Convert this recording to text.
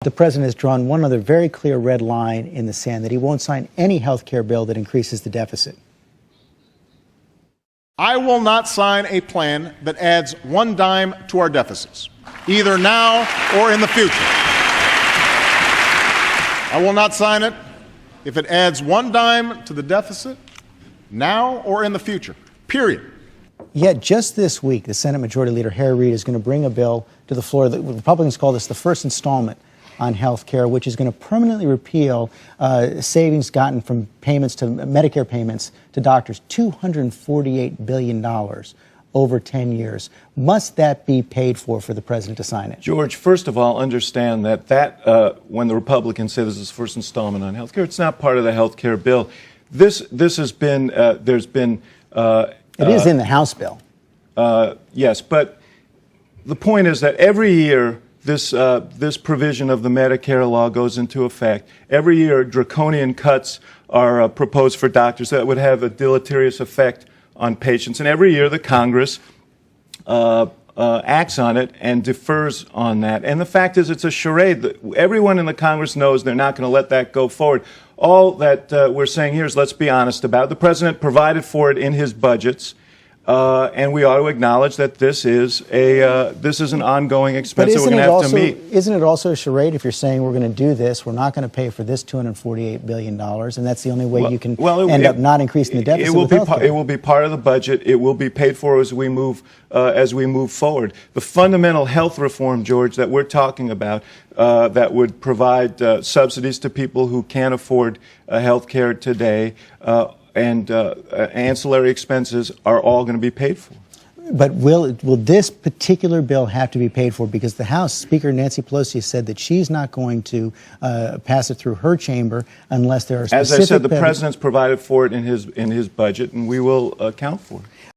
The president has drawn one other very clear red line in the sand, that he won't sign any health care bill that increases the deficit. I will not sign a plan that adds one dime to our deficits, either now or in the future. I will not sign it if it adds one dime to the deficit now or in the future, period. Yet just this week, the Senate Majority Leader Harry Reid is going to bring a bill to the floor that Republicans call this the first installment on health care, which is going to permanently repeal savings gotten from payments to Medicare payments to doctors, $248 billion over 10 years. Must that be paid for the president to sign it? George, first of all, understand that when the Republicans say this is the first installment on health care, it's not part of the health care bill. This has been, there's been... it is in the House bill. Yes, but the point is that every year this provision of the Medicare law goes into effect. Every year, draconian cuts are proposed for doctors that would have a deleterious effect on patients. And every year, the Congress acts on it and defers on that. And the fact is, it's a charade. Everyone in the Congress knows they're not going to let that go forward. All that we're saying here is, let's be honest about it. The president provided for it in his budgets. And we ought to acknowledge that this is an ongoing expense that we're going to have to meet. Isn't it also a charade if you're saying we're going to do this, we're not going to pay for this $248 billion, and that's the only way you can end up not increasing the deficit with healthcare? It will be part of the budget. It will be paid for as we move forward. The fundamental health reform, George, that we're talking about, that would provide subsidies to people who can't afford health care today, and ancillary expenses are all going to be paid for. But will this particular bill have to be paid for? Because the House Speaker Nancy Pelosi said that she's not going to pass it through her chamber unless there are specific... As I said, the president's provided for it in his budget, and we will account for it.